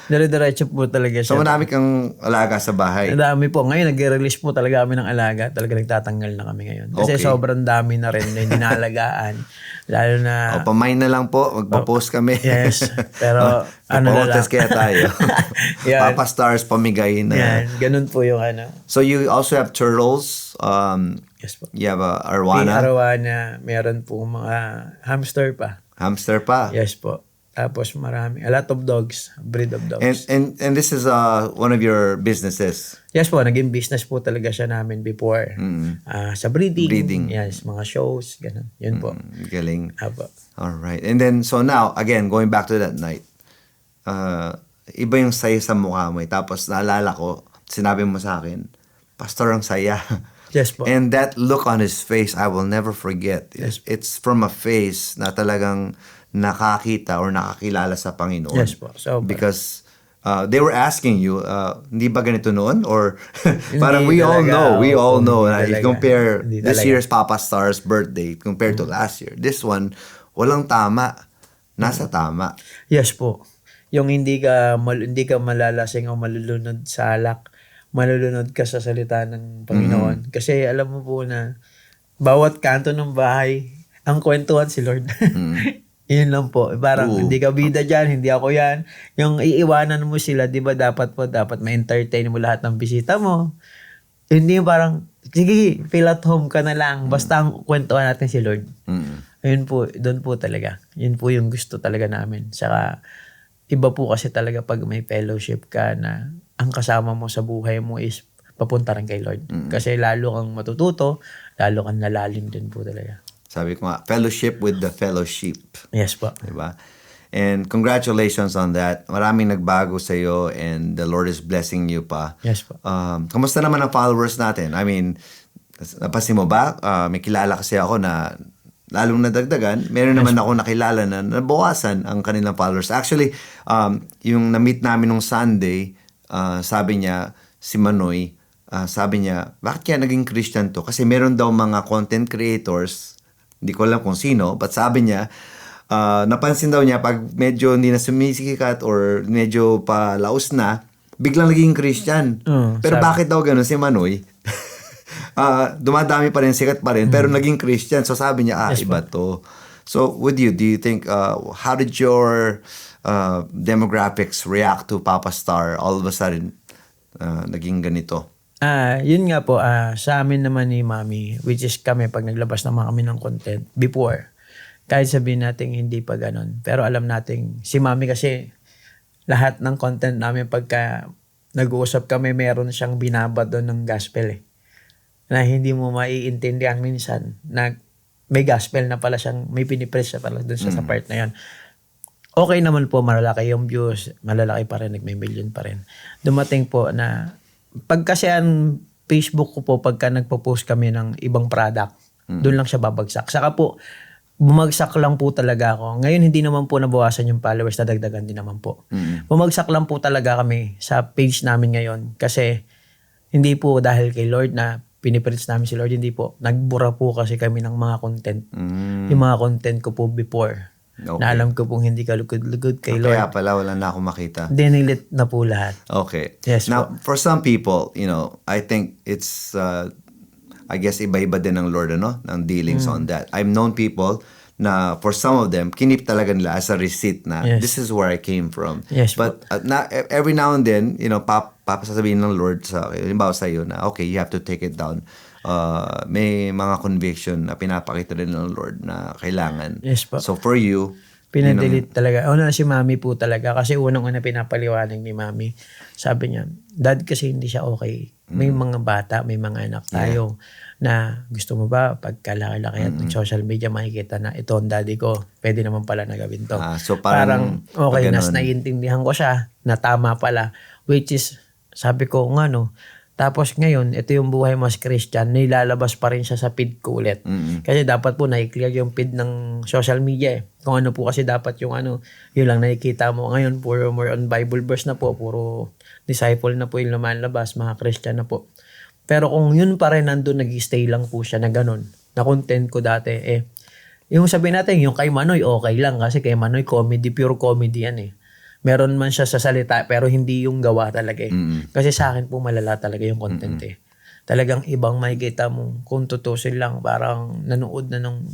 Dire-diretso po talaga siya. So marami kang alaga sa bahay. Ang dami po. Ngayon, nag-release po talaga kami ng alaga. Talaga nagtatanggal na kami ngayon. Kasi Okay. sobrang dami na rin na hindi naalagaan. Lalo na... O, pamain na lang po. Magpa-post kami. Yes. Pero, ano na lang. Papahotes kaya tayo. Yan. Papa Stars, pamigay na. Yan. Ganun po yung ano. So you also have turtles. Yes po. You have a May arwana. arawana. Meron po mga hamster pa. Hamster pa. Yes po. Tapos marami. A lot of dogs. Breed of dogs. And this is one of your businesses. Yes po. Naging business po talaga siya namin before. Sa breeding. Breeding. Yes. Mga shows. Ganun. Yun po. Galing. Apo. All right. And then, so now, again, going back to that night, iba yung saya sa mukha mo. Tapos, naalala ko, sinabi mo sa akin, Pastor, ang saya. Yes po. And that look on his face, I will never forget. Yes. It's from a face na talagang nakakita or nakakilala sa Panginoon. Yes po. So, Because they were asking you, hindi ba ganito noon? Or parang we all talaga. know. Hindi If you talaga. compare Hindi this talaga. year's Papa Star's birthday compared to last year, this one, walang tama. Nasa tama. yes po. Yung hindi ka malalasing o malulunod sa alak, malulunod ka sa salita ng Panginoon. Kasi alam mo po na bawat kanto ng bahay, ang kwentuhan si Lord. Yun lang po. Parang hindi ka bida dyan, hindi ako yan. Yung iiwanan mo sila, di ba dapat ma-entertain mo lahat ng bisita mo. Hindi parang, sige, feel at home ka na lang. Basta ang kwentuhan natin si Lord. Ayun po, doon po talaga. Yun po yung gusto talaga namin. Saka, iba po kasi talaga pag may fellowship ka na ang kasama mo sa buhay mo is papunta rin kay Lord. Kasi lalo kang matututo, lalo kang nalalim din po talaga. Sabi ko nga, fellowship with the fellowship. Yes po. Diba? And congratulations on that. Maraming nagbago sa iyo and the Lord is blessing you pa. Yes po. Kamusta naman ang followers natin? I mean, napansin mo ba? May kilala kasi ako na lalong nadagdagan. Meron naman ako nakilala na nabawasan ang kanilang followers. Actually, yung na-meet namin nung Sunday, sabi niya, si Manoy, sabi niya, bakit kaya naging Christian to? Kasi meron daw mga content creators, hindi ko alam kung sino, but sabi niya, napansin daw niya pag medyo hindi na sumisikat or medyo palaos na, biglang naging Christian. Pero bakit daw gano'n si Manoy? Dumadami pa rin, sikat pa rin, pero naging Christian. So sabi niya, iba to. So with you, do you think, how did your demographics react to Papa Star all of a sudden naging ganito? Yun nga po, sa amin naman ni Mami, which is kami pag naglabas naman kami ng content before, kahit sabihin natin hindi pa ganun. Pero alam natin, si Mami kasi, lahat ng content namin pagka nag-uusap kami, meron siyang binabad doon ng gospel eh. Na hindi mo maiintindihan minsan na may gospel na pala siyang, may pinipress siya pala doon sa part na yun. Okay naman po, malalaki yung views, malalaki pa rin, nagme-million pa rin. Dumating po na, pag kasi ang Facebook ko po, pagka nagpo-post kami ng ibang product, doon lang siya babagsak. Saka po, bumagsak lang po talaga ako. Ngayon, hindi naman po nabawasan yung followers, nadagdagan din naman po. Bumagsak lang po talaga kami sa page namin ngayon. Kasi, hindi po dahil kay Lord na piniprits namin si Lord, hindi po. Nagbura po kasi kami ng mga content. Yung mga content ko po before. Okay. Na alam ko pong hindi ka lugod kay Lord. Kaya pala, wala na akong makita. Dinilit na po lahat. Okay. Yes Now, po. for some people, I think it's, I guess, iba-iba din ng Lord, ng dealings on that. I've known people na for some of them, kinip talaga nila as a receipt na Yes. this is where I came from. Yes But every now and then, papasasabihin ng Lord sa halimbawa sa iyo na, okay, you have to take it down. may mga conviction na pinapakita rin ng Lord na kailangan. Yes po. So for you, Pinadelete talaga. Una si mami po talaga. Kasi unang-una pinapaliwanag ni mami. Sabi niya, dad kasi hindi siya okay. May mga bata, may mga anak tayo na gusto mo ba pagkalaki-laki at social media makikita na ito ang daddy ko. Pwede naman pala na gawin to. So parang okay, pag nas ganun. naiintindihan ko siya na tama pala. Which is, sabi ko nga no, tapos ngayon, ito yung buhay mo as Christian, nilalabas pa rin siya sa feed ko ulit. Kasi dapat po na-clear yung feed ng social media eh. Kung ano po kasi dapat yung yun lang nakikita mo. Ngayon, puro more on Bible verse na po, puro disciple na po yung lumalabas, mga Christian na po. Pero kung yun pa rin nandun, nag-stay lang po siya na ganun, na content ko dati yung sabihin natin, yung kay Manoy, okay lang. Kasi kay Manoy, comedy, pure comedy yan eh. Meron man siya sa salita pero hindi yung gawa talaga eh. Kasi sa akin po malala talaga yung content eh. Talagang ibang makikita mo kung tutusin lang parang nanood na nung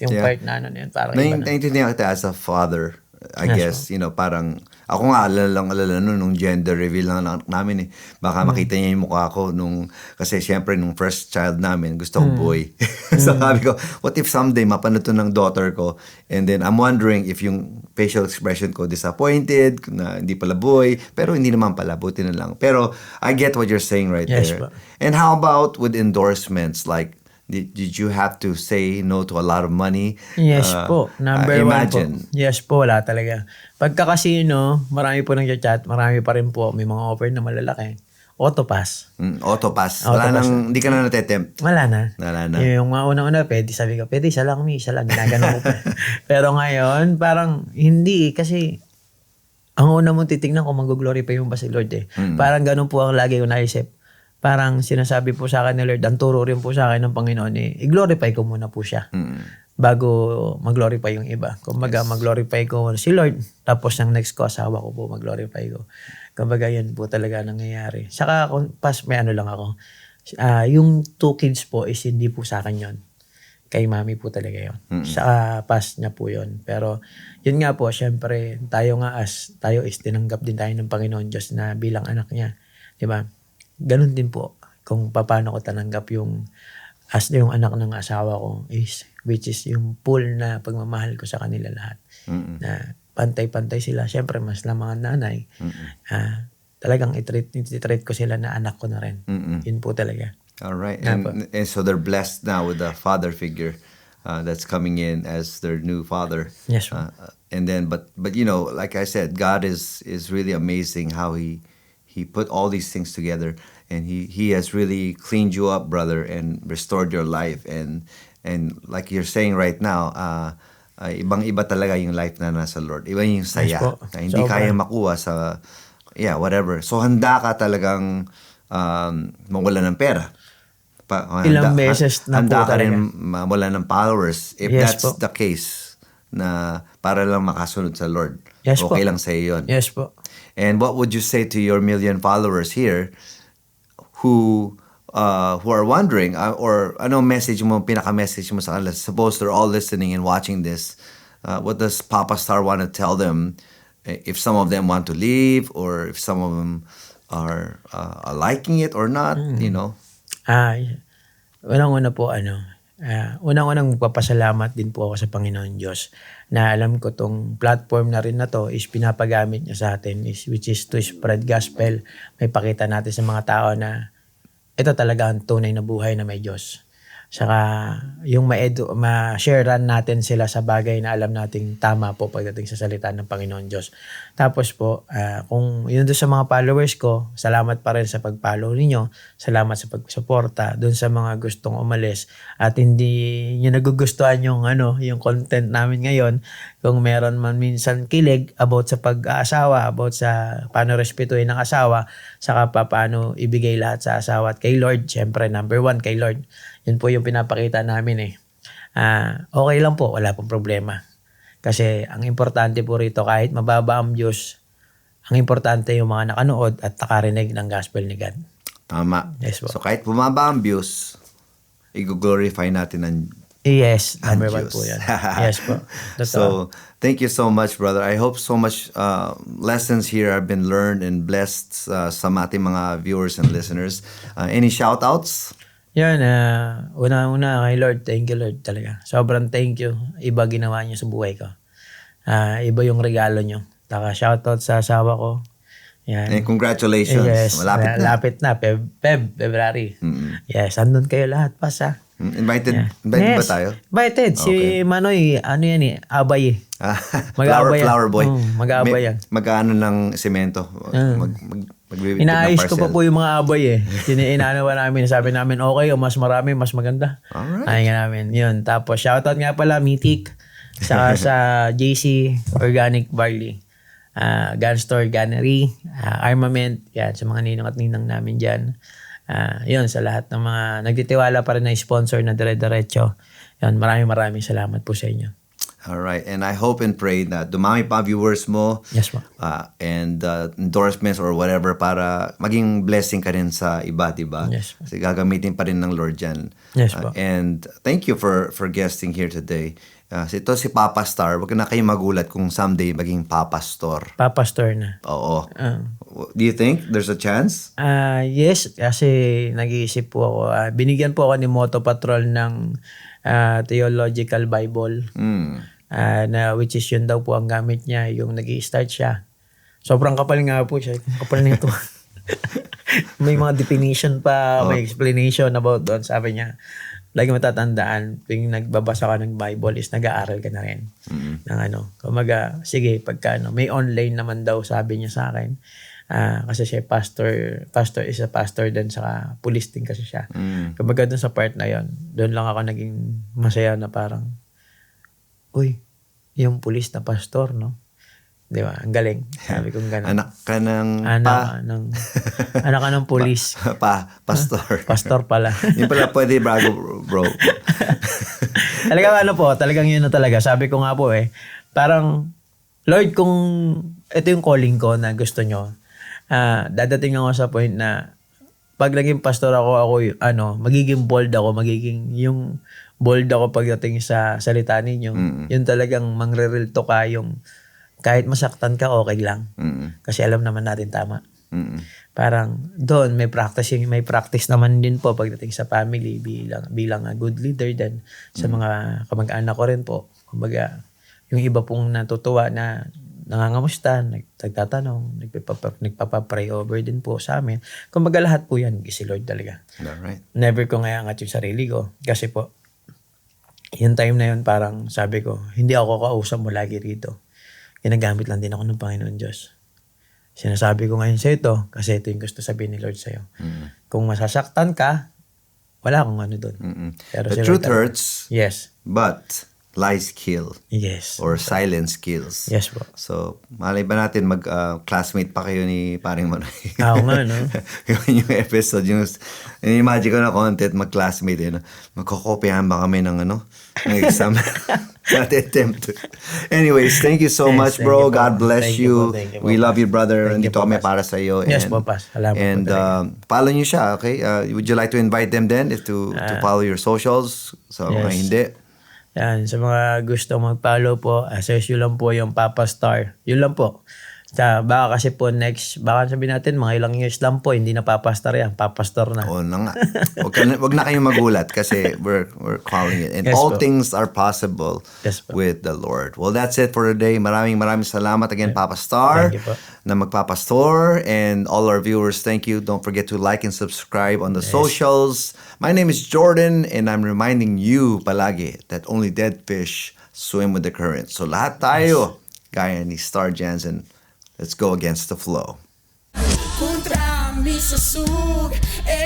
yung part na yan. Parang iba na. Naiintindihan kita as a father. I guess, parang, ako nga, alala nung gender reveal ng anak namin eh. Baka makita niya yung mukha ko kasi syempre nung first child namin, gusto ko boy. So sabi ko, what if someday mapanood to ng daughter ko, and then I'm wondering if yung facial expression ko disappointed, na hindi pala boy, pero hindi naman pala, buti na lang. Pero I get what you're saying right Yes, there. pa. And how about with endorsements? Like, did you have to say no to a lot of money? Yes po. Number imagine. 1 po. Yes po, wala talaga. Pagka casino, marami po nag-chat, marami pa rin po. May mga offer na malalaki. Autopass. Autopass. Autopass. Hindi ka na natetempt. Wala na. Wala na. Yung mga una-una, sabi ko, isa lang, ginagano ko pa. Pero ngayon, parang hindi kasi ang una mong titignan kung mag-glorify mo ba si Lord eh. Parang ganun po ang lagi ko naisip. Parang sinasabi po sa akin ni Lord, ang turo rin po sa akin ng Panginoon i-glorify ko muna po siya bago mag-glorify yung iba. Kumbaga, mag-glorify ko si Lord, tapos yung next ko, asawa ko po, mag-glorify ko. Kumbaga, yan po talaga nangyayari. Saka, may lang ako. Yung 2 kids po is hindi po sa akin yun. Kay mami po talaga yun. Saka pass niya po yun. Pero, yun nga po, syempre, tayo is tinanggap din tayo ng Panginoon Diyos na bilang anak niya. Diba? Ganun din po kung paano ko tananggap yung anak ng asawa ko which is yung full na pagmamahal ko sa kanila lahat. Na pantay-pantay sila. Siyempre, mas lang mga nanay. Talagang i-treat ko sila na anak ko na rin. Yun po talaga. All right. And so they're blessed now with a father figure that's coming in as their new father. Yes. And then, but like I said, God is really amazing how He put all these things together, and he has really cleaned you up, brother, and restored your life. And like you're saying right now, ibang-iba talaga yung life na nasa Lord. Iba yung saya. Yes, na hindi kaya makuha sa, whatever. So handa ka talagang mawala ng pera. Ilang beses na handa po ka talaga. rin mawala ng followers. If Yes, that's po. the case, na para lang makasunod sa Lord. Yes, okay po. lang sa'yo yun. Yes po. And what would you say to your 1 million followers here who are wondering, or ano pinaka-message mo sa kanila? Suppose they're all listening and watching this. What does Papa Star want to tell them if some of them want to leave, or if some of them are liking it or not, Unang-una po, unang-unang magpapasalamat din po ako sa Panginoon Diyos na alam ko tong platform na rin na to is pinapagamit niya sa atin which is to spread gospel. May pakita natin sa mga tao na ito talaga ang tunay na buhay na may Diyos. Saka yung ma-sharean natin sila sa bagay na alam nating tama po pagdating sa salita ng Panginoon Diyos. Tapos po, kung yun doon sa mga followers ko, salamat pa rin sa pag-follow ninyo. Salamat sa pagsuporta doon sa mga gustong umalis at hindi nyo nagugustuhan yung content namin ngayon. Kung meron man minsan kilig about sa pag-aasawa, about sa paano respetuhin ng asawa, saka paano ibigay lahat sa asawa at kay Lord. Siyempre, number 1 kay Lord. Yun po yung pinapakita namin okay lang po, wala pong problema. Kasi ang importante po rito, kahit mababa ang views, ang importante yung mga nakanood at nakarinig ng gospel ni God. Tama. Yes po. So kahit bumaba ang views, i-glorify natin ang Yes, number Diyos. 1 po yan. Yes po. Totoo. So, thank you so much, brother. I hope so much lessons here have been learned and blessed sa ating mga viewers and listeners. Any shout-outs? Yun, una-una kay Lord, thank you Lord talaga. Sobrang thank you. Iba ginawa niyo sa buhay ko. Iba yung regalo niyo. Taka shoutout sa asawa ko. Yan. And congratulations. Yes, Malapit na. Lapit na. February. Yes, andun kayo lahat, pas ha. Invited ba tayo? Invited. Si Manoy, ano yan Abay Mag-aabay yan. Flower boy. Mag-aabay yan. Mag-ano ng semento. Magbibigay ng Inaayos ko pa parcel. po yung mga abay Inaano namin. Sabi namin, okay, o mas marami, mas maganda. Alright. Ayun nga namin. Yun. Tapos, shoutout nga pala, Mythic. Saka sa JC Organic Barley. Gun Store Gunnery. Armament. Yan. Sa mga ninang at ninang namin dyan. Yun. Sa lahat ng mga nagtitiwala pa rin na sponsor na dire-diretso. Yan. Maraming salamat po sa inyo. Alright. And I hope and pray na dumami pa viewers mo. Yes, po. And endorsements or whatever para maging blessing ka rin sa iba, diba? Yes, po. Kasi gagamitin pa rin ng Lord yan. Yes, po. And thank you for guesting here today. Ito si Papa Star. Huwag na kayo magulat kung someday maging Papa Store. Papa Store na. Oo. Do you think there's a chance? Yes, kasi nag-iisip po ako. Binigyan po ako ni Moto Patrol ng Theological Bible. Na which is yun daw po ang gamit niya, yung nag-i-start siya. Sobrang kapal nga po siya. Kapal nito. May mga definition pa, may explanation about doon. Sabi niya, lagi matatandaan, pag nagbabasa ka ng Bible is nag-aaral ka na rin. Ng kumaga, sige, pagka may online naman daw, sabi niya sa akin. Kasi siya pastor is a pastor din, saka police din kasi siya. Kumaga dun sa part na yon, doon lang ako naging masaya na parang, uy, yung police na pastor, no? Di ba? Ang galing. Sabi kong gano'n. Anak ka ng Anak ka ng police. Pastor. Pastor pala. Yun pala pwede bago, bro. Talagang yun na talaga. Sabi ko nga po parang, Lord, kung ito yung calling ko na gusto nyo, dadating ako sa point na pag naging pastor ako magiging bold ako, yung bold ako pagdating sa salita ninyo. Yun talagang mangre-real to ka, yung kahit masaktan ka, okay lang. Kasi alam naman natin tama. Parang doon may practice naman din po pagdating sa family bilang a good leader din sa mga kamag-anak ko rin po. Kumbaga, yung iba pong natutuwa na nangangamusta, nagtatanong, nagpapapray over din po sa amin. Kumbaga lahat po yan, si Lord talaga. Alright. Never ko ngayangat yung sarili ko. Kasi po, yung time na yun parang sabi ko, hindi ako kausap mo lagi rito. Ginagamit lang din ako ng Panginoon Diyos. Sinasabi ko ngayon sa ito, kasi ito yung gusto sabihin ni Lord sa'yo. Kung masasaktan ka, wala akong doon. Pero The si truth Lord, hurts, yes. but lies kill. Yes. Or silence kills. Yes po. So, malay ba natin mag-classmate pa kayo ni Paring Manoy? Oo nga, no? yung episode, imagine ko na content, mag-classmate, magkokopyahan ba kami ng exam? Not attempt. Anyways, thank you so Yes, much, thank bro. you po. God bless Thank you po, thank you po, We love you, brother. Thank you Nandito po, kami Pas. para sa iyo. Yes po, Pas. Salamat po And talaga. follow niyo siya, okay? Would you like to invite them then to follow your socials? So, mga yes. hindi. Yan, sa mga gusto mag-follow po, search nyo lang po yung Papa Star. Yun lang po. Baka kasi po baka sabihin natin, mga ilang years lang po, hindi na Papa Star yan, Papa Star na. Oo na nga. Wag na kayong magulat kasi we're calling it. And Yes all po. things are possible Yes po. with the Lord. Well, that's it for today. Maraming salamat again, Papa Star, Thank you po. na magpapastor. And all our viewers, thank you. Don't forget to like and subscribe on the socials. My name is Jordan, and I'm reminding you palagi that only dead fish swim with the current. So lahat tayo, gaya ni Star Jansen, let's go against the flow. Kontra mi sa sug,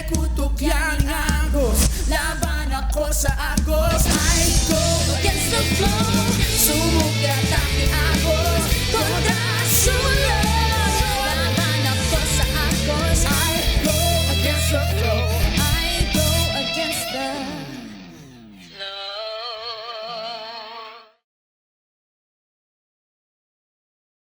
kutok yan agos. Laban ako sa agos.